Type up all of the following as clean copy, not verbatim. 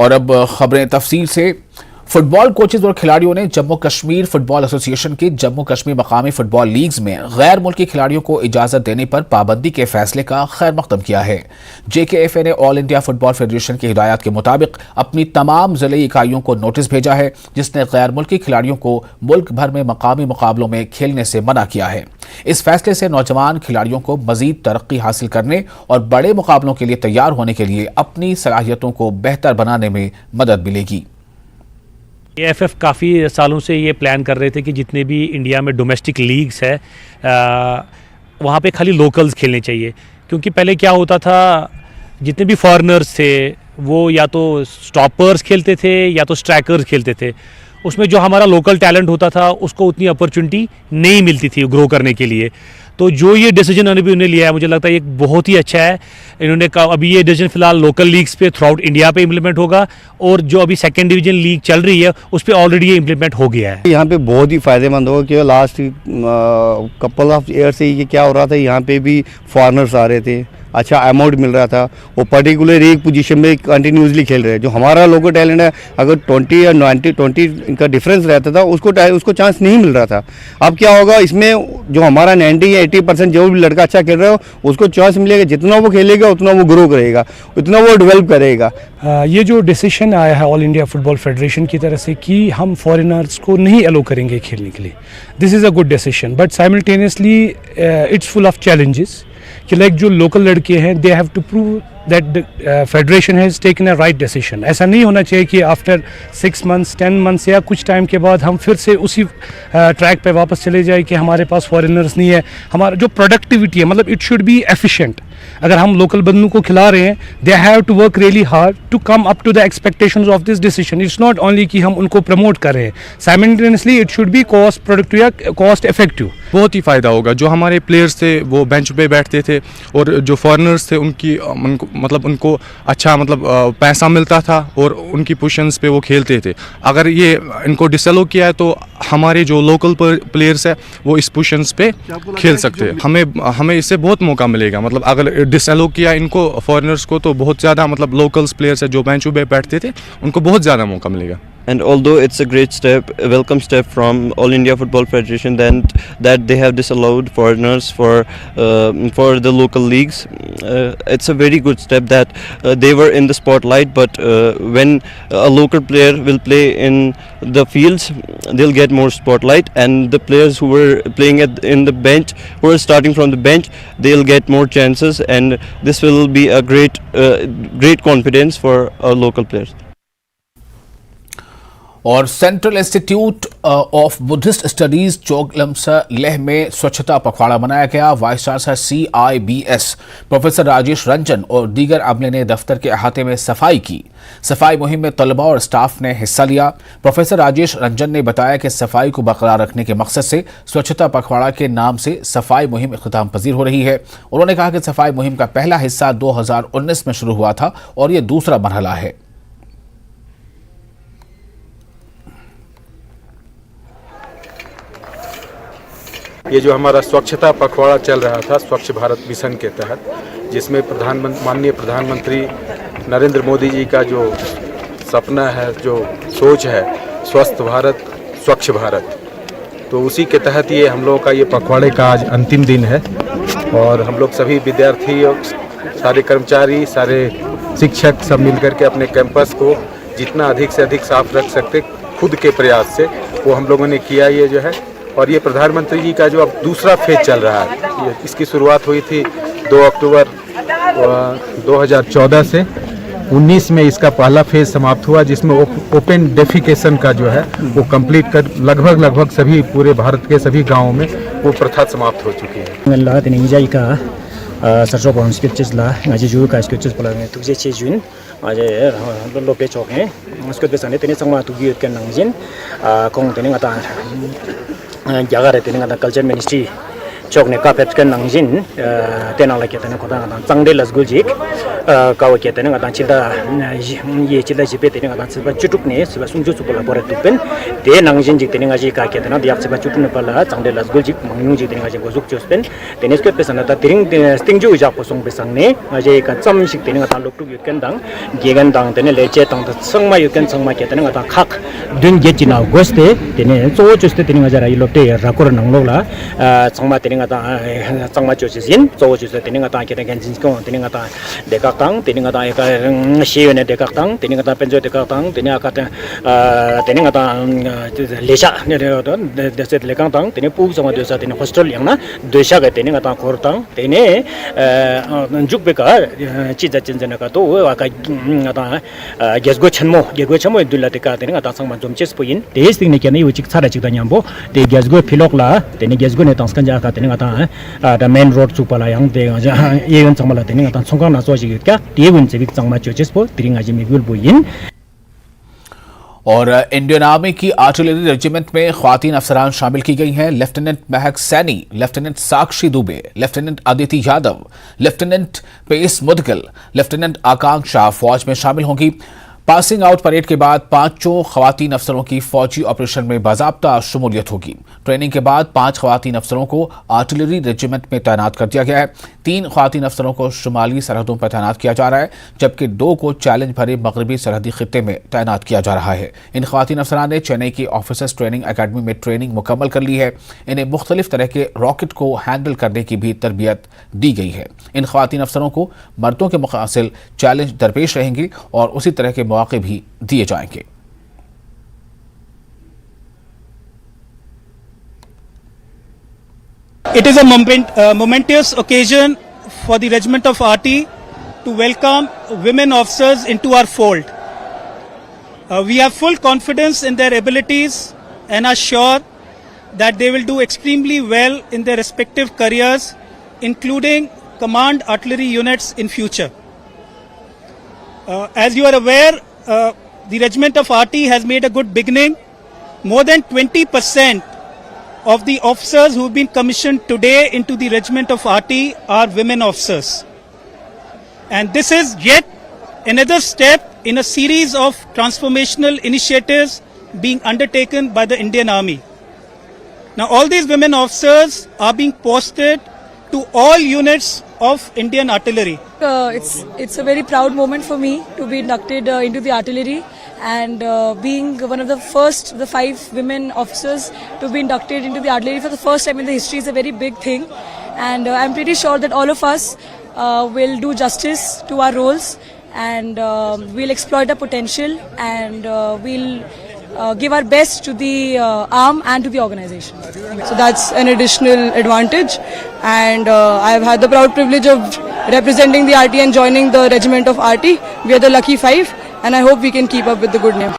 और अब खबरें तफसील से। फुटबॉल कोचेज और खिलाड़ियों ने जम्मू कश्मीर फुटबॉल एसोसिएशन के जम्मू कश्मीर मकामी फुटबॉल लीग्स में गैर मुल्की खिलाड़ियों को इजाजत देने पर पाबंदी के फैसले का खैर मकदम किया है। JKFA ने ऑल इंडिया फुटबॉल फेडरेशन की हिदायत के मुताबिक अपनी तमाम जिले इकाइयों को नोटिस भेजा है, जिसने गैर मुल्की खिलाड़ियों को मुल्क भर में मकामी मुकाबलों में खेलने से मना किया है। इस फैसले से नौजवान खिलाड़ियों को मजीद तरक्की हासिल करने और बड़े मुकाबलों के लिए तैयार होने के लिए अपनी सलाहियतों को बेहतर बनाने में मदद मिलेगी। AFF काफ़ी सालों से ये प्लान कर रहे थे कि जितने भी इंडिया में डोमेस्टिक लीग्स है वहाँ पे खाली लोकल्स खेलने चाहिए, क्योंकि पहले क्या होता था, जितने भी फॉरेनर्स थे वो या तो स्टॉपर्स खेलते थे या तो स्ट्राइकर्स खेलते थे। उसमें जो हमारा लोकल टैलेंट होता था उसको उतनी अपॉर्चुनिटी नहीं मिलती थी ग्रो करने के लिए। तो जो ये डिसीजन अभी उन्होंने लिया है, मुझे लगता है ये बहुत ही अच्छा है। इन्होंने कहा अभी ये डिसीजन फिलहाल लोकल लीग्स पे थ्रू आउट इंडिया पे इम्प्लीमेंट होगा, और जो अभी सेकंड डिवीजन लीग चल रही है उस पर ऑलरेडी ये इम्प्लीमेंट हो गया है। यहाँ पे बहुत ही फ़ायदेमंद होगा, क्योंकि लास्ट कपल ऑफ ईयर से ये क्या हो रहा था, यहाँ पे भी फॉरेनर्स आ रहे थे, अच्छा अमाउंट मिल रहा था, वो पर्टिकुलर एक पोजीशन में कंटिन्यूसली खेल रहे हैं। जो हमारा लोकल टैलेंट है, अगर 20 या 20 इनका डिफरेंस रहता था उसको चांस नहीं मिल रहा था। अब क्या होगा, इसमें जो हमारा 90 या 80% जो भी लड़का अच्छा खेल रहा हो उसको चांस मिलेगा। जितना वो खेलेगा उतना वो ग्रो करेगा, उतना वो डेवलप करेगा। ये जो डिसीजन आया है ऑल इंडिया फुटबॉल फेडरेशन की तरफ से कि हम फॉरेनर्स को नहीं अलो करेंगे खेलने के लिए, this is a good decision, but simultaneously it's full of challenges कि लाइक जो लोकल लड़के हैं they have to prove that the federation has taken a right decision. ऐसा नहीं होना चाहिए कि आफ्टर 6 months 10 months या कुछ टाइम के बाद हम फिर से उसी ट्रैक पे वापस चले जाए कि हमारे पास फॉरेनर्स नहीं है। हमारा जो प्रोडक्टिविटी है, मतलब इट शुड बी एफिशिएंट। अगर हम लोकल बंदों को खिला रहे हैं, they have to work really hard to come up to the expectations of this decision. It's not only कि हम उनको प्रमोट कर रहे हैं, simultaneously it should be cost productive या कॉस्ट इफेक्टिव। बहुत ही फ़ायदा होगा। जो हमारे प्लेयर्स थे वो बेंच पे बैठते थे, और जो फॉरेनर्स थे उनको अच्छा पैसा मिलता था और उनकी पोजीशंस पे वो खेलते थे। अगर ये इनको डिसअलो किया है तो हमारे जो लोकल प्लेयर्स है वो इस पोजीशंस पे खेल सकते हैं। हमें इससे बहुत मौका मिलेगा। अगर डिसअलो किया इनको फॉरेनर्स को तो बहुत ज़्यादा लोकल्स प्लेयर्स है जो बेंचों पे बैठते थे उनको बहुत ज़्यादा मौका मिलेगा। And although it's a great step, a welcome step from All India Football Federation, then that they have disallowed foreigners for the local leagues, it's a very good step that they were in the spotlight. But when a local player will play in the fields, they'll get more spotlight, and the players who were playing in the bench, who are starting from the bench, they'll get more chances, and this will be a great confidence for our local players. और central institute of Buddhist studies Choglamsar Leh में स्वच्छता पखवाड़ा मनाया गया। Vice chancellor CIBS professor Rajesh Ranjan और दीगर अमले ने दफ्तर के अहाते में सफाई की। सफाई मुहिम में तलबा और स्टाफ ने हिस्सा लिया। प्रोफेसर राजेश रंजन ने बताया कि सफाई को बरकरार रखने के मकसद से स्वच्छता पखवाड़ा के नाम से सफाई मुहिम इख्तिताम पजीर हो रही है। उन्होंने कहा कि सफाई मुहिम का पहला हिस्सा 2019 में शुरू हुआ था और ये दूसरा मरहला है। ये जो हमारा स्वच्छता पखवाड़ा चल रहा था स्वच्छ भारत मिशन के तहत, जिसमें माननीय प्रधानमंत्री नरेंद्र मोदी जी का जो सपना है, जो सोच है, स्वस्थ भारत स्वच्छ भारत, तो उसी के तहत ये हम लोगों का ये पखवाड़े का आज अंतिम दिन है। और हम लोग सभी विद्यार्थी और सारे कर्मचारी, सारे शिक्षक सब मिलकर के अपने कैंपस को जितना अधिक से अधिक साफ रख सकते खुद के प्रयास से वो हम लोगों ने किया ये जो है। और ये प्रधानमंत्री जी का जो अब दूसरा फेज चल रहा है, इसकी शुरुआत हुई थी 2 अक्टूबर 2014 से 19 में इसका पहला फेज समाप्त हुआ, जिसमें ओपन डेफिकेशन का जो है वो कंप्लीट कर लगभग सभी पूरे भारत के सभी गांवों में वो प्रथा समाप्त हो चुकी है। सरसों point scriptures La ngaji ju ka scriptures pala nge tu je che jun aje lo pe chok he scriptures ane tene sangma tu gi ken nangjin kong tene ngata jaga re tene ngata culture ministry chokne kapet kan nangjin tena la ketana khoda ngata changde lasgul jik kawa ketana ngata chida ye chida jipe tena ngata chiba chutuk ne chiba sungju chukula bore tupen de nangjin jik tena ngaji ka ketana diak chiba chutun pala changde lasgul jik mangnu jik tena ngaji gozuk chospen tenes ke pesana ta tiring stingju ja posong besang ne ngaji ka cham sik tena ngata loktu yuken dang gegan dang tena leche tang ta sangma yuken sangma ketana ngata khak dun ge china goste tene so choste tena ngaja rai lotte rakor nanglola changma tena ngata changma chosin so choste tena ngata ketana genjin ko tena ngata dekak tang tena ngata ka shiyone dekak tang tena ngata penjo dekak tang tena ngata tena ngata lesha ne de set lekang tang tena pu sama desa tena hostel yang na desa ga tena ngata khor tang tene juk be ka chiza chinjana ka to ka ngata gesgo chamo dulla te ka tena ngata sangma jom ches poin te sting ne kene yuchik chara chik da nyambo te gesgo philok la tene gesgo ne tangskan ja ka tena ngata the main road chu pala yang te ja yeon changmala tene ngata chongkang na so ji ka te bun chebik changma choches po tring aji migul boin और Indian army की artillery regiment में ख्वातीन अफसरान शामिल की गई हैं। Lieutenant Mahak Saini, lieutenant Sakshi Dubey, lieutenant Aditi Yadav, lieutenant पेस मुदगिल, लेफ्टिनेंट आकांक्षा फौज में शामिल होंगी। पासिंग आउट परेड के बाद 5 ख्वातीन अफसरों की फौजी ऑपरेशन में बाज़ाब्ता शमूलियत होगी। ट्रेनिंग के बाद 5 ख्वातीन अफसरों को आर्टिलरी रेजिमेंट में तैनात कर दिया गया है। 3 ख्वातीन अफसरों को शुमाली सरहदों पर तैनात किया जा रहा है, जबकि 2 को चैलेंज भरे मगरबी सरहदी खित्ते में तैनात किया जा रहा है। इन ख्वातीन अफसरान ने चेन्नई की ऑफिसर्स ट्रेनिंग अकेडमी में ट्रेनिंग मुकम्मल कर ली है। इन्हें मुख्तलिफ तरह के रॉकेट को हैंडल करने की भी तरबियत दी गई है। इन ख्वातीन अफसरों को मर्दों के मुकासिल चैलेंज दरपेश रहेंगी और उसी तरह के मौके भी दिए जाएंगे। It is a momentous occasion for the Regiment of RT to welcome women officers into our fold. We have full confidence in their abilities and are sure that they will do extremely well in their respective careers, including command artillery units in future. As you are aware, the Regiment of RT has made a good beginning. More than 20% of the officers who have been commissioned today into the Regiment of RT are women officers. And this is yet another step in a series of transformational initiatives being undertaken by the Indian Army. Now all these women officers are being posted to all units of Indian artillery. It's a very proud moment for me to be inducted into the artillery, and being one of the 5 women officers to be inducted into the artillery for the first time in the history is a very big thing, and I'm pretty sure that all of us will do justice to our roles, and we'll exploit our potential, and we'll give our best to the arm and to the organization. So that's an additional advantage, and I've had the proud privilege of representing the RT and joining the regiment of RT. We are the lucky 5, and I hope we can keep up with the good name.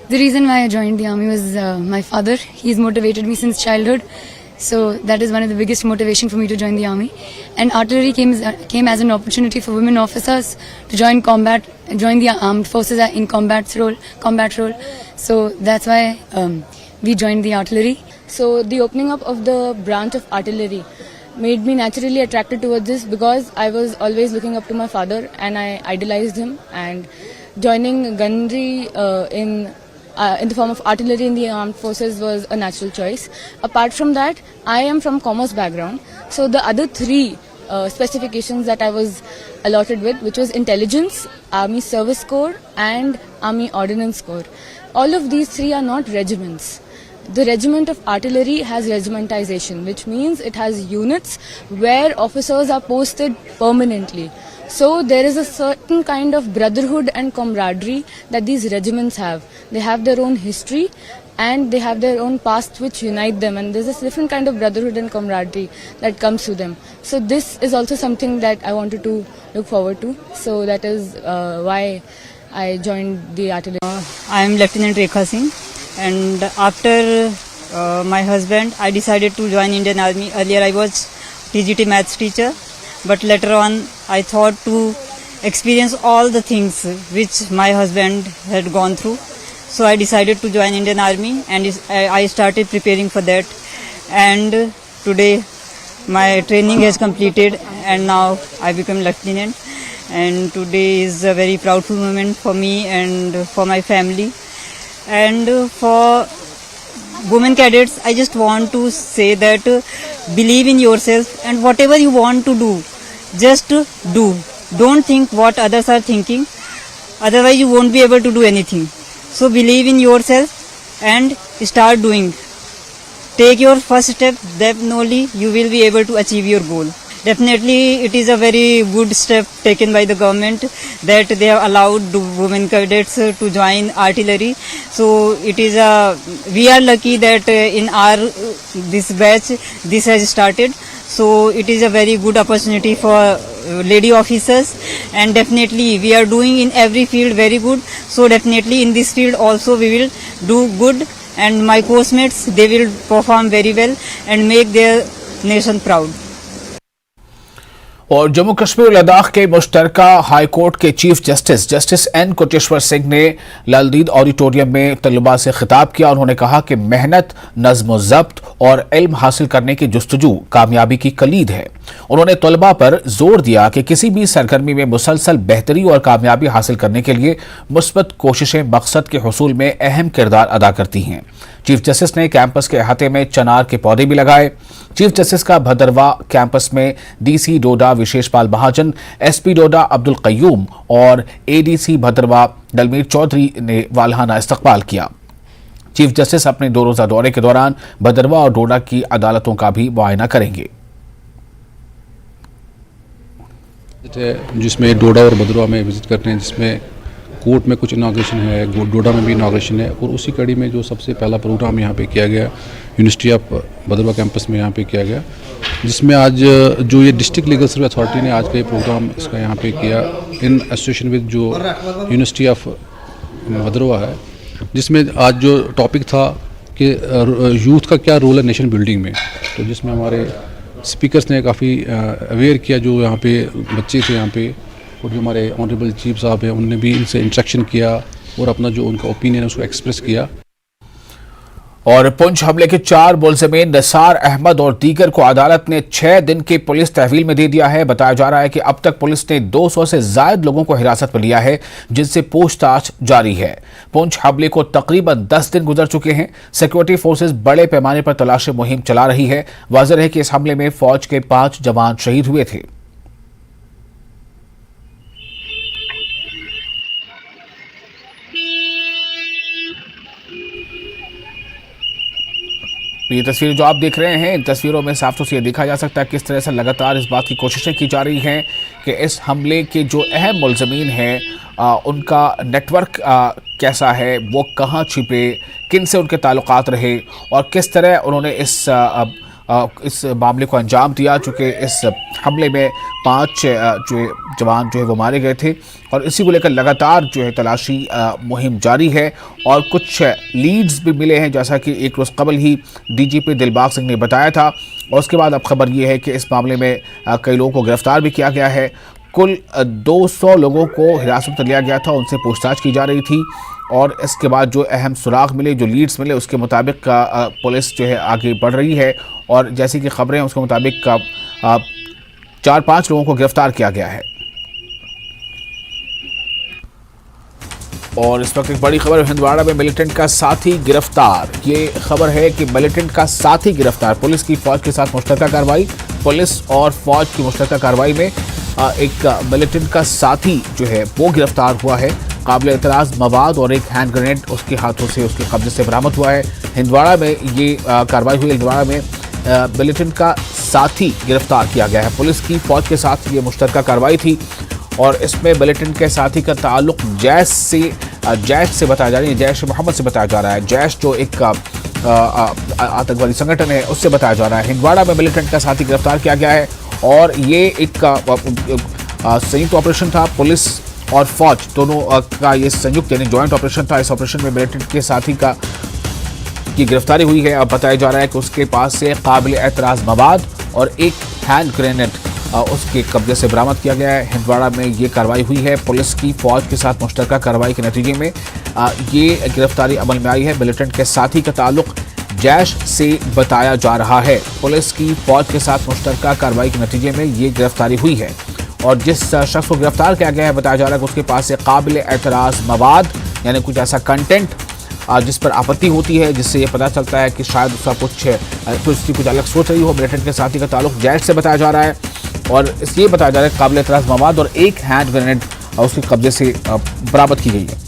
The reason why I joined the army was my father. He's motivated me since childhood, so that is one of the biggest motivation for me to join the army. And artillery came as an opportunity for women officers to join the armed forces in combat role. So that's why we joined the artillery. So the opening up of the branch of artillery made me naturally attracted towards this, because I was always looking up to my father and I idolized him, and joining gunnery in the form of artillery in the armed forces was a natural choice. Apart from that, I am from commerce background, so the other 3 specifications that I was allotted with, which was intelligence, Army Service Corps and Army Ordnance Corps. All of these 3 are not regiments. The Regiment of Artillery has regimentization, which means it has units where officers are posted permanently. So there is a certain kind of brotherhood and camaraderie that these regiments have. They have their own history and they have their own past which unite them, and there's a different kind of brotherhood and camaraderie that comes to them. So this is also something that I wanted to look forward to. So that is why I joined the artillery. I am Lieutenant Rekha Singh, and after my husband, I decided to join Indian Army. Earlier I was TGT maths teacher, but later on I thought to experience all the things which my husband had gone through. So I decided to join Indian Army, and I started preparing for that. And today my training has completed and now I become lieutenant. And today is a very proudful moment for me and for my family. And for women cadets, I just want to say that believe in yourself and whatever you want to do, just do. Don't think what others are thinking, otherwise you won't be able to do anything. So believe in yourself and start doing. Take your first step, then only you will be able to achieve your goal. Definitely it is a very good step taken by the government that they have allowed women cadets to join artillery. So it is we are lucky that in our this batch this has started. So it is a very good opportunity for lady officers, and definitely we are doing in every field very good. So definitely in this field also we will do good, and my course mates, they will perform very well and make their nation proud. और जम्मू कश्मीर और लद्दाख के मुश्तरका high court के chief justice N Koteshwar Singh ने Lal Ded auditorium में तलबा से खिताब किया। उन्होंने कहा कि मेहनत, नज़्म व ज़ब्त और इल्म हासिल करने की जुस्तजू कामयाबी की कलीद है। उन्होंने तलबा पर जोर दिया कि किसी भी सरगर्मी में मुसलसल बेहतरी और कामयाबी हासिल करने के लिए मुस्बत कोशिशें मकसद के हुसूल में अहम किरदार अदा करती हैं। चीफ जस्टिस ने कैंपस के अहाते में चनार के पौधे भी लगाए। चीफ जस्टिस का भदरवा कैंपस में डीसी डोडा विशेषपाल महाजन, एसपी डोडा अब्दुल कय्यूम और एडीसी भदरवा दलमीर चौधरी ने वालहाना इस्तकबाल किया। चीफ जस्टिस अपने 2 रोजा दौरे के दौरान भदरवा और डोडा की अदालतों का भी मुआयना करेंगे, जिसमें डोडा और भदरवा में विजिट करते हैं, जिसमें कोर्ट में कुछ इनाग्रेशन है, डोडा में भी इनाग्रेशन है, और उसी कड़ी में जो सबसे पहला प्रोग्राम यहाँ पे किया गया यूनिवर्सिटी ऑफ भदरवा कैंपस में यहाँ पे किया गया, जिसमें आज जो ये डिस्ट्रिक्ट लीगल सर्विस अथॉरिटी ने आज का ये प्रोग्राम इसका यहाँ पे किया इन एसोसिएशन विद जो यूनिवर्सिटी ऑफ भदरवा है, जिसमें आज जो टॉपिक था कि यूथ का क्या रोल है नेशन बिल्डिंग में, तो जिसमें हमारे स्पीकर्स ने काफ़ी अवेयर किया जो यहाँ पे बच्चे थे यहाँ पे, और जो हमारे ऑनरेबल चीफ साहब हैं उन्होंने भी इनसे इंटरेक्शन किया और अपना जो उनका ओपिनियन है उसको एक्सप्रेस किया। और पुंछ हमले के 4 मुलजिमीन निसार अहमद और दीगर को अदालत ने 6 दिन की पुलिस तहवील में दे दिया है। बताया जा रहा है कि अब तक पुलिस ने 200 से ज्यादा लोगों को हिरासत में लिया है, जिनसे पूछताछ जारी है। पुंछ हमले को तकरीबन 10 दिन गुजर चुके हैं। सिक्योरिटी फोर्सेस बड़े पैमाने पर तलाशी मुहिम चला रही है। वाज़ेह है कि इस हमले में फौज के 5 जवान शहीद हुए थे। ये तस्वीरें जो आप देख रहे हैं, इन तस्वीरों में साफ तौर से देखा जा सकता है किस तरह से लगातार इस बात की कोशिशें की जा रही हैं कि इस हमले के जो अहम मुलज़मीन हैं उनका नेटवर्क कैसा है, वो कहाँ छिपे, किन से उनके ताल्लुकात रहे और किस तरह उन्होंने इस मामले को अंजाम दिया। चूँकि इस हमले में 5 जो जवान जो है वो मारे गए थे और इसी को लेकर लगातार जो है तलाशी मुहिम जारी है और कुछ लीड्स भी मिले हैं, जैसा कि एक रोज़ कबल ही डीजीपी दिलबाग सिंह ने बताया था। और उसके बाद अब खबर ये है कि इस मामले में कई लोगों को गिरफ्तार भी किया गया है। कुल 200 लोगों को हिरासत में लिया गया था, उनसे पूछताछ की जा रही थी और इसके बाद जो अहम सुराग मिले, जो लीड्स मिले, उसके मुताबिक पुलिस जो है आगे बढ़ रही है और जैसी कि खबरें हैं उसके मुताबिक 4-5 लोगों को गिरफ्तार किया गया है। और इस वक्त एक बड़ी खबर, हिंदवाड़ा में मिलिटेंट का साथी गिरफ्तार। ये खबर है कि मिलिटेंट का साथी गिरफ्तार। पुलिस की फौज के साथ मुश्तरका कार्रवाई। पुलिस और फौज की मुश्तरका कार्रवाई में एक मिलिटेंट का साथी जो है वो गिरफ्तार हुआ है। काबिल एतराज़ मवाद और एक हैंड ग्रेनेड उसके हाथों से, उसके कब्जे से बरामद हुआ है। हिंदवाड़ा में ये कार्रवाई हुई। हिंदवाड़ा में मिलिटेंट का साथी गिरफ्तार किया गया है। पुलिस की फौज के साथ ये मुश्तरका कार्रवाई थी और इसमें मिलिटेंट के साथी का ताल्लुक जैश से बताया जा रहा है, जैश मोहम्मद से बताया जा रहा है। जैश जो एक आतंकवादी संगठन है उससे बताया जा रहा है। हिंदवाड़ा में मिलिटेंट का साथी गिरफ्तार किया गया है और ये एक संयुक्त ऑपरेशन था। पुलिस और फौज दोनों का ये संयुक्त यानी जॉइंट ऑपरेशन था। इस ऑपरेशन में मिलिटेंट के साथी की गिरफ्तारी हुई है। अब बताया जा रहा है कि उसके पास से काबिल एतराज़ मवाद और एक हैंड ग्रेनेड उसके कब्जे से बरामद किया गया है। हिंदवाड़ा में ये कार्रवाई हुई है। पुलिस की फौज के साथ मुश्तरका कार्रवाई के नतीजे में ये गिरफ्तारी अमल में आई है। मिलिटेंट के साथी का ताल्लुक जैश से बताया जा रहा है। पुलिस की फौज के साथ मुश्तरका कार्रवाई के नतीजे में ये गिरफ्तारी हुई है और जिस शख्स को गिरफ्तार किया गया है बताया जा रहा है कि उसके पास से काबिल एतराज़ मवाद यानी कुछ ऐसा कंटेंट जिस पर आपत्ति होती है, जिससे ये पता चलता है कि शायद उसका कुछ अलग सोच रही हो। मिलिटेंट के साथी का ताल्लुक जैश से बताया जा रहा है और ये बताया जा रहा है काबिल एतराज़ मवाद और एक हैंड ग्रेनेड उसके कब्जे से बरामद की गई है।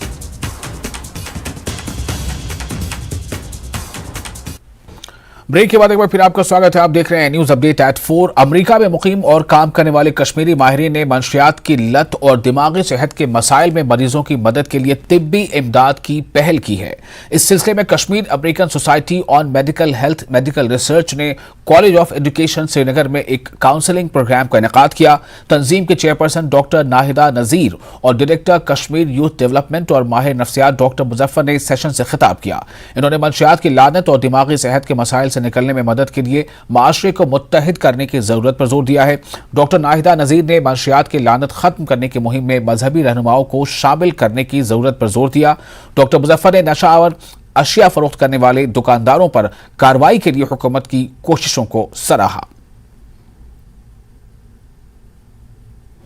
ब्रेक के बाद एक बार फिर आपका स्वागत है। आप देख रहे हैं न्यूज अपडेट एट 4। अमेरिका में मुकीम और काम करने वाले कश्मीरी माहिरीन ने मंशियात की लत और दिमागी सेहत के मसाइल में मरीजों की मदद के लिए तिब्बी इमदाद की पहल की है। इस सिलसिले में Kashmir American society on medical health medical research ने कॉलेज ऑफ एजुकेशन श्रीनगर में एक काउंसलिंग प्रोग्राम का इनेकाद किया। तंजीम के चेयरपर्सन डॉक्टर नाहिदा नजीर और डायरेक्टर कश्मीर यूथ डेवलपमेंट और माहिर नफ्सियात डॉक्टर मुजफ्फर ने इस सेशन से खिताब किया। इन्होंने मंशियात की लानत और दिमागी सेहत के मसाइल से निकलने में मदद के लिए माशरे को मुत्तहिद करने की जरूरत पर जोर दिया है। डॉक्टर नाहिदा नजीर ने मंशियात की लानत खत्म करने की मुहिम में मजहबी रहनुमाओं को शामिल करने की जरूरत पर जोर दिया। डॉक्टर मुजफ्फर ने नशावर अशिया फरोख्त करने वाले दुकानदारों पर कार्रवाई के लिए हुकूमत की कोशिशों को सराहा।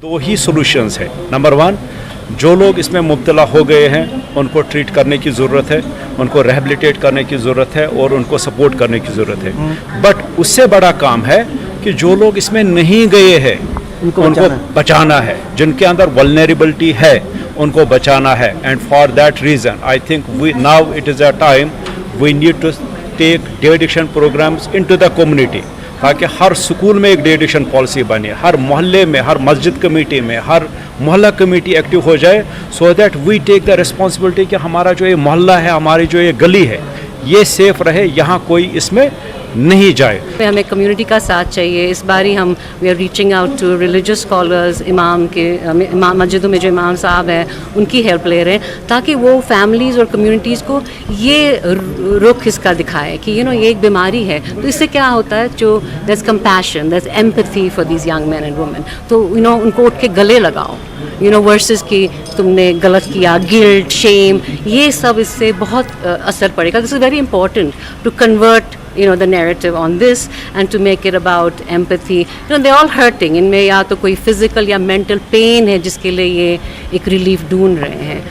दो ही सॉल्यूशंस है। नंबर 1, जो लोग इसमें मुब्तला हो गए हैं उनको ट्रीट करने की ज़रूरत है, उनको रिहेबिलिटेट करने की ज़रूरत है और उनको सपोर्ट करने की ज़रूरत है। बट उससे बड़ा काम है कि जो लोग इसमें नहीं गए हैं उनको बचाना है, जिनके अंदर वल्नरेबिलिटी है उनको बचाना है। And for that reason I think we now it is a time we need to take de addiction programmes into the community, ताकि हर स्कूल में एक डे एडिक्शन पॉलिसी बने, हर मोहल्ले में, हर मस्जिद कमेटी में, हर मोहल्ला कमेटी एक्टिव हो जाए, so that we take the responsibility कि हमारा जो ये मोहल्ला है, हमारी जो ये गली है, ये सेफ रहे, यहाँ कोई इसमें नहीं जाए। हमें कम्युनिटी का साथ चाहिए। इस बार ही हम we are reaching out to religious scholars, मस्जिदों में जो इमाम साहब हैं उनकी हेल्प ले रहे हैं, ताकि वो फैमिलीज़ और कम्युनिटीज़ को ये रुख इसका दिखाए कि ये एक बीमारी है। तो इससे क्या होता है, जो there is compassion, there is empathy for these young man and women. तो उनको उठ के गले लगाओ, वर्सेस कि तुमने गलत किया, गिल्ट, शेम, ये सब इससे बहुत असर पड़ेगा। This is very important to convert the narrative on this and to make it about empathy. They're all hurting. इनमें या तो कोई physical या mental pain है जिसके लिए ये एक relief ढूंढ रहे हैं।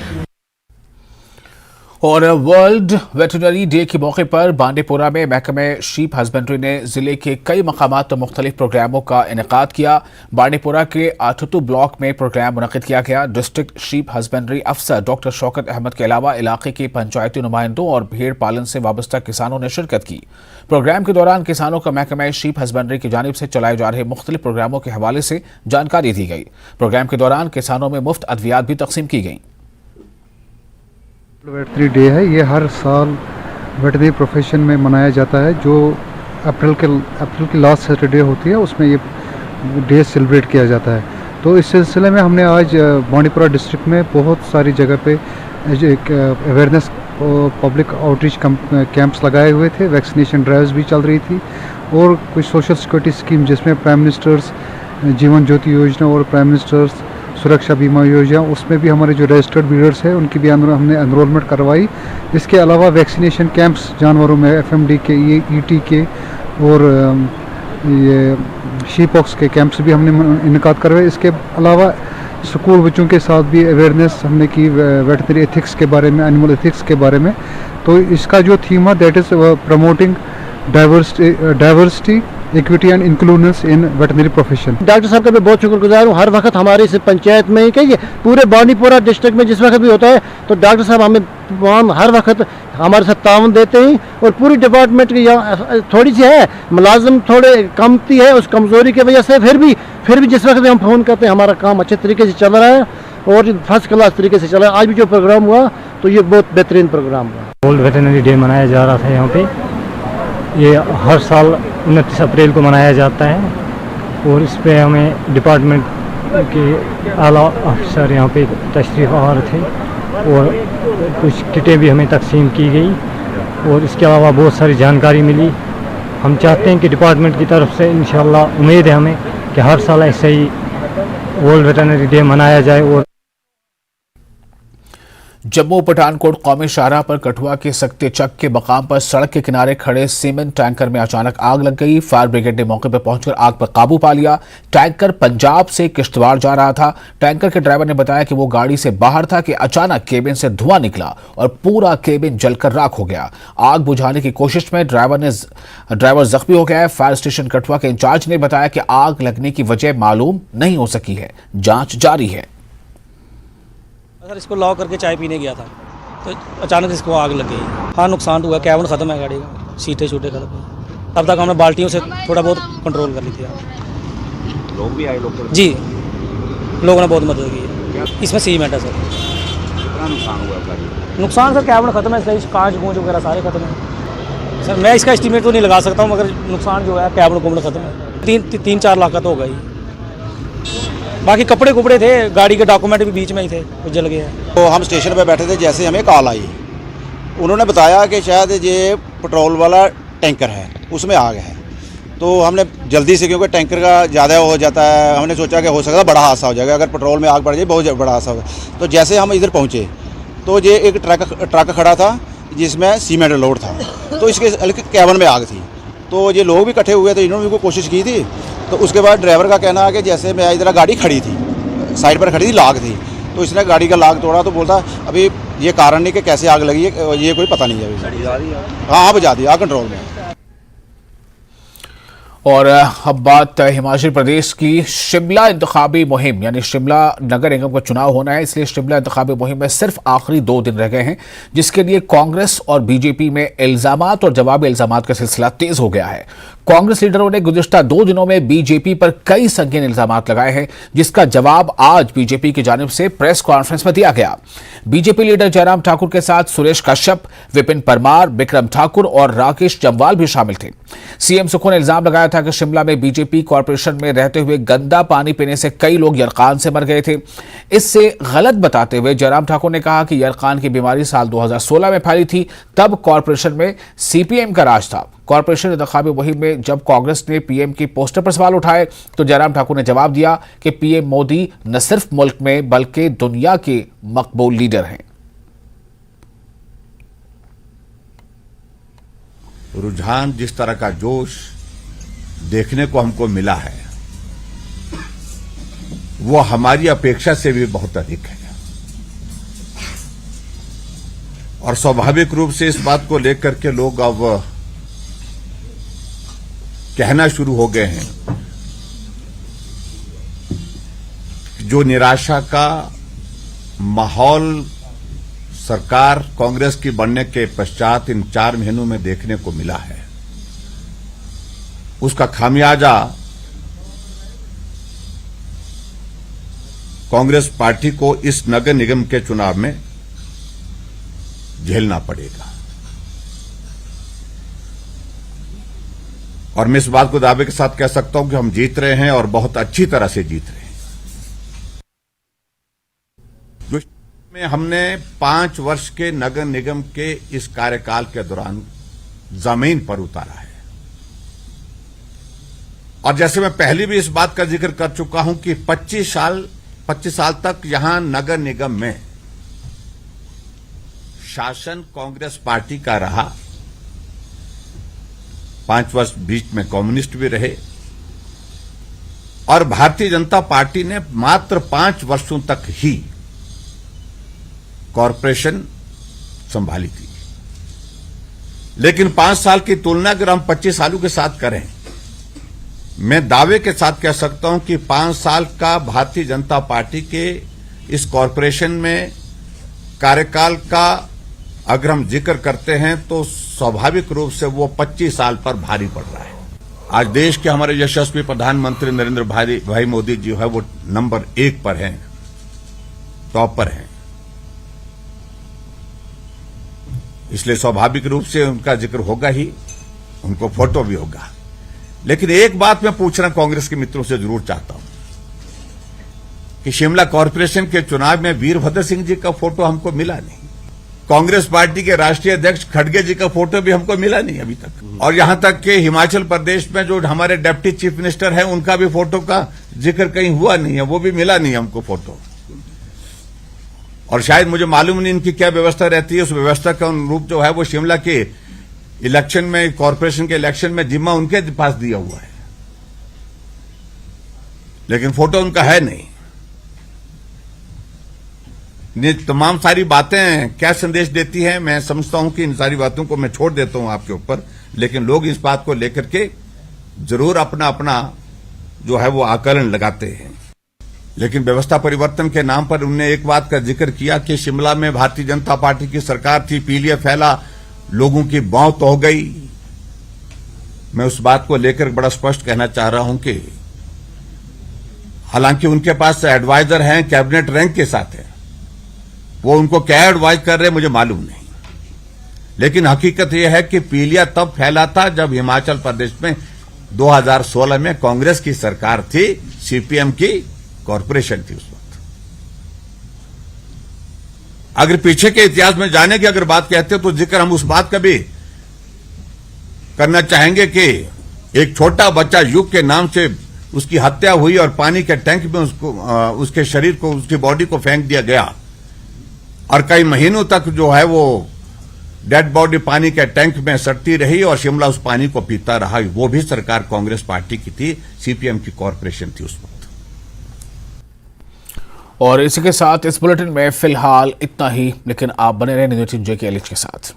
और वर्ल्ड वेटरनरी डे के मौके पर बांडीपुरा में महकमे शीप हस्बेंड्री ने जिले के कई मकामात पर मुख्तलिफ प्रोग्रामों का इनेकाद किया। बांडीपुरा के आठुतु ब्लॉक में प्रोग्राम मुनक़िद किया गया। डिस्ट्रिक्ट शीप हस्बेंड्री अफसर डॉक्टर शौकत अहमद के अलावा इलाके के पंचायती नुमाइंदों और भेड़ पालन से वाबस्ता किसानों ने शिरकत की। प्रोग्राम के दौरान किसानों को महकमे शीप हस्बेंड्री की जानिब से चलाए जा रहे मुख्तलिफ प्रोग्रामों के हवाले से जानकारी दी गई। प्रोग्राम के दौरान किसानों में मुफ्त अद्वियात भी तकसीम की गई। वेटनरी डे है, ये हर साल वेटनरी प्रोफेशन में मनाया जाता है। जो अप्रैल की लास्ट सैटरडे होती है उसमें ये डे सेलिब्रेट किया जाता है। तो इस सिलसिले में हमने आज बांडीपुरा डिस्ट्रिक्ट में बहुत सारी जगह पे एक अवेयरनेस पब्लिक आउटरीच कैंप्स लगाए हुए थे। वैक्सीनेशन ड्राइव्स भी चल रही थी और कुछ सोशल सिक्योरिटी स्कीम जिसमें प्राइम मिनिस्टर्स जीवन ज्योति योजना और प्राइम मिनिस्टर्स सुरक्षा बीमा योजना, उसमें भी हमारे जो रजिस्टर्ड ब्रीडर्स हैं उनकी भी हमने एनरोलमेंट करवाई। इसके अलावा वैक्सीनेशन कैंप्स जानवरों में FMD के, ET के और ये शीपॉक्स के कैंप्स भी हमने इनकाद करवाए। इसके अलावा स्कूल बच्चों के साथ भी अवेयरनेस हमने की वेटनरी एथिक्स के बारे में, एनिमल एथिक्स के बारे में। तो इसका जो थीम है that is promoting diversity, equity and inclusion in veterinary profession. Doctor साहब का मैं बहुत शुक्रगुजार हूँ। हर वक्त हमारी इस पंचायत में ही कहिए पूरे बांडीपुरा डिस्ट्रिक्ट में जिस वक्त भी होता है तो डॉक्टर साहब हमें वहाँ हर वक्त हमारे साथ ताउन देते हैं। और पूरी डिपार्टमेंट की यहाँ थोड़ी सी है, मुलाजिम थोड़े कमती है, उस कमज़ोरी की वजह से फिर भी जिस वक्त भी हम फ़ोन करते हैं हमारा काम अच्छे तरीके से चल रहा है और फर्स्ट क्लास तरीके से चल रहा है। आज भी जो प्रोग्राम हुआ तो ये बहुत बेहतरीन प्रोग्राम हुआ। वर्ल्ड वेटरनरी डे मनाया जा रहा था यहाँ पे। ये हर साल 29 अप्रैल को मनाया जाता है और इस पे हमें डिपार्टमेंट के आला अफसर यहाँ पे तशरीफ़ आवर थे और कुछ किटें भी हमें तकसीम की गई और इसके अलावा बहुत सारी जानकारी मिली। हम चाहते हैं कि डिपार्टमेंट की तरफ से इंशाअल्लाह उम्मीद है हमें कि हर साल ऐसे ही वर्ल्ड वेटरनरी डे मनाया जाए। और जम्मू पठानकोट कौमी शाहराह पर कठुआ के सकते चक के मकाम पर सड़क के किनारे खड़े सीमेंट टैंकर में अचानक आग लग गई। फायर ब्रिगेड ने मौके पर पहुंचकर आग पर काबू पा लिया। टैंकर पंजाब से किश्तवाड़ जा रहा था। टैंकर के ड्राइवर ने बताया कि वो गाड़ी से बाहर था कि अचानक केबिन से धुआं निकला और पूरा केबिन जलकर राख हो गया। आग बुझाने की कोशिश में ड्राइवर जख्मी हो गया है। फायर स्टेशन कठुआ के इंचार्ज ने बताया कि आग लगने की वजह मालूम नहीं हो सकी है, जांच जारी है। सर इसको लॉक करके चाय पीने गया था तो अचानक इसको आग लग गई। हाँ नुकसान हुआ, कैबिन ख़त्म है गाड़ी का, सीटें छूटे खत्म है। तब तक हमने बाल्टियों से थोड़ा बहुत कंट्रोल कर ली थी। लोग भी आए लोग जी, लोगों ने बहुत मदद की है। इसमें सीमेंट है सर। कितना नुकसान हुआ आपका? नुकसान सर कैबिन ख़त्म है, कांच गूंज वगैरह सारे खत्म हैं। सर मैं इसका एस्टीमेट तो नहीं लगा सकता हूँ, मगर नुकसान जो है कैबिन कुमड़ खत्म है। 3-4 लाख का तो होगा ही। बाकी कपड़े कुपड़े थे, गाड़ी के डॉक्यूमेंट भी बीच में ही थे, वो जल गए। तो हम स्टेशन पे बैठे थे, जैसे हमें कॉल आई, उन्होंने बताया कि शायद ये पेट्रोल वाला टैंकर है, उसमें आग है। तो हमने जल्दी से, क्योंकि टैंकर का ज़्यादा हो जाता है, हमने सोचा कि हो सकता है बड़ा हादसा हो जाएगा, अगर पेट्रोल में आग बढ़ जाए बहुत बड़ा हादसा होगा। तो जैसे हम इधर पहुँचे तो ये एक ट्रक खड़ा था जिसमें सीमेंट लोड था, तो इसके कैबिन में आग थी। तो ये लोग भी इकट्ठे हुए थे, इन्होंने भी कोशिश की थी। तो उसके बाद ड्राइवर का कहना है कि जैसे मैं इधर गाड़ी खड़ी थी, साइड पर खड़ी थी, लाग थी, तो इसने गाड़ी का लाग तोड़ा। तो बोलता अभी ये कारण नहीं कि कैसे आग लगी है, ये कोई पता नहीं है अभी। हाँ बुझा दी, आग कंट्रोल में। और अब बात हिमाचल प्रदेश की। शिमला इंतखाबी मुहिम यानी शिमला नगर निगम का चुनाव होना है, इसलिए शिमला इंतखाबी मुहिम में सिर्फ आखिरी 2 दिन रह गए हैं, जिसके लिए कांग्रेस और बीजेपी में इल्जामात और जवाबी इल्जामात का सिलसिला तेज हो गया है। कांग्रेस लीडरों ने गुज़िश्ता 2 दिनों में बीजेपी पर कई संगीन इल्जामात लगाए हैं, जिसका जवाब आज बीजेपी की जानिब से प्रेस कॉन्फ्रेंस में दिया गया। बीजेपी लीडर जयराम ठाकुर के साथ सुरेश कश्यप, विपिन परमार, विक्रम ठाकुर और राकेश जम्वाल भी शामिल थे। सीएम सुखू ने इल्जाम लगाया था कि शिमला में बीजेपी कॉरपोरेशन में रहते हुए गंदा पानी पीने से कई लोग यरकान से मर गए थे। इससे गलत बताते हुए जयराम ठाकुर ने कहा कि यरकान की बीमारी साल 2016 में फैली थी, तब कॉरपोरेशन में सीपीएम का राज था। कॉरपोरेशन इंतखाबी मुहिम में जब कांग्रेस ने पीएम की पोस्टर पर सवाल उठाए तो जयराम ठाकुर ने जवाब दिया कि पीएम मोदी न सिर्फ मुल्क में बल्कि दुनिया के मकबूल लीडर हैं। रुझान, जिस तरह का जोश देखने को हमको मिला है, वो हमारी अपेक्षा से भी बहुत अधिक है। और स्वाभाविक रूप से इस बात को लेकर के लोग अब कहना शुरू हो गए हैं, जो निराशा का माहौल सरकार कांग्रेस की बनने के पश्चात इन 4 महीनों में देखने को मिला है, उसका खामियाजा कांग्रेस पार्टी को इस नगर निगम के चुनाव में झेलना पड़ेगा। और मैं इस बात को दावे के साथ कह सकता हूं कि हम जीत रहे हैं और बहुत अच्छी तरह से जीत रहे हैं। में हमने 5 वर्ष के नगर निगम के इस कार्यकाल के दौरान जमीन पर उतारा है। और जैसे मैं पहले भी इस बात का जिक्र कर चुका हूं कि 25 साल तक यहां नगर निगम में शासन कांग्रेस पार्टी का रहा। 5 वर्ष बीच में कम्युनिस्ट भी रहे और भारतीय जनता पार्टी ने मात्र 5 वर्षों तक ही कॉरपोरेशन संभाली थी। लेकिन 5 साल की तुलना अगर हम 25 सालों के साथ करें, मैं दावे के साथ कह सकता हूं कि 5 साल का भारतीय जनता पार्टी के इस कॉरपोरेशन में कार्यकाल का अगर हम जिक्र करते हैं तो स्वाभाविक रूप से वो 25 साल पर भारी पड़ रहा है। आज देश के हमारे यशस्वी प्रधानमंत्री नरेंद्र भाई मोदी जी है, वो नंबर 1 पर हैं, टॉप पर हैं। इसलिए स्वाभाविक रूप से उनका जिक्र होगा ही, उनको फोटो भी होगा। लेकिन एक बात मैं पूछना कांग्रेस के मित्रों से जरूर चाहता हूं कि शिमला कॉरपोरेशन के चुनाव में वीरभद्र सिंह जी का फोटो हमको मिला नहीं। कांग्रेस पार्टी के राष्ट्रीय अध्यक्ष खड़गे जी का फोटो भी हमको मिला नहीं अभी तक। और यहां तक कि हिमाचल प्रदेश में जो हमारे डिप्टी चीफ मिनिस्टर हैं, उनका भी फोटो का जिक्र कहीं हुआ नहीं है, वो भी मिला नहीं हमको फोटो। और शायद मुझे मालूम नहीं इनकी क्या व्यवस्था रहती है। उस व्यवस्था का अनुरूप जो है वो शिमला के इलेक्शन में, कॉर्पोरेशन के इलेक्शन में जिम्मा उनके पास दिया हुआ है, लेकिन फोटो उनका है नहीं। ये तमाम सारी बातें क्या संदेश देती हैं, मैं समझता हूं कि इन सारी बातों को मैं छोड़ देता हूं आपके ऊपर, लेकिन लोग इस बात को लेकर के जरूर अपना अपना जो है वो आकलन लगाते हैं। लेकिन व्यवस्था परिवर्तन के नाम पर उन्होंने एक बात का जिक्र किया कि शिमला में भारतीय जनता पार्टी की सरकार थी, पीलिया फैला, लोगों की मौत हो गई। मैं उस बात को लेकर बड़ा स्पष्ट कहना चाह रहा हूं कि हालांकि उनके पास एडवाइजर हैं, कैबिनेट रैंक के साथ है, वो उनको क्या एडवाइज कर रहे हैं मुझे मालूम नहीं, लेकिन हकीकत यह है कि पीलिया तब फैला था जब हिमाचल प्रदेश में 2016 में कांग्रेस की सरकार थी, सीपीएम की कॉर्पोरेशन थी उस वक्त। अगर पीछे के इतिहास में जाने की अगर बात कहते हो तो जिक्र हम उस बात का भी करना चाहेंगे कि एक छोटा बच्चा युग के नाम से उसकी हत्या हुई और पानी के टैंक में उसको उसके शरीर को, उसकी बॉडी को फेंक दिया गया और कई महीनों तक जो है वो डेड बॉडी पानी के टैंक में सड़ती रही और शिमला उस पानी को पीता रहा। वो भी सरकार कांग्रेस पार्टी की थी, सीपीएम की कॉर्पोरेशन थी उस वक्त। और इसी के साथ इस बुलेटिन में फिलहाल इतना ही, लेकिन आप बने रहे न्यूज़ 18 के साथ।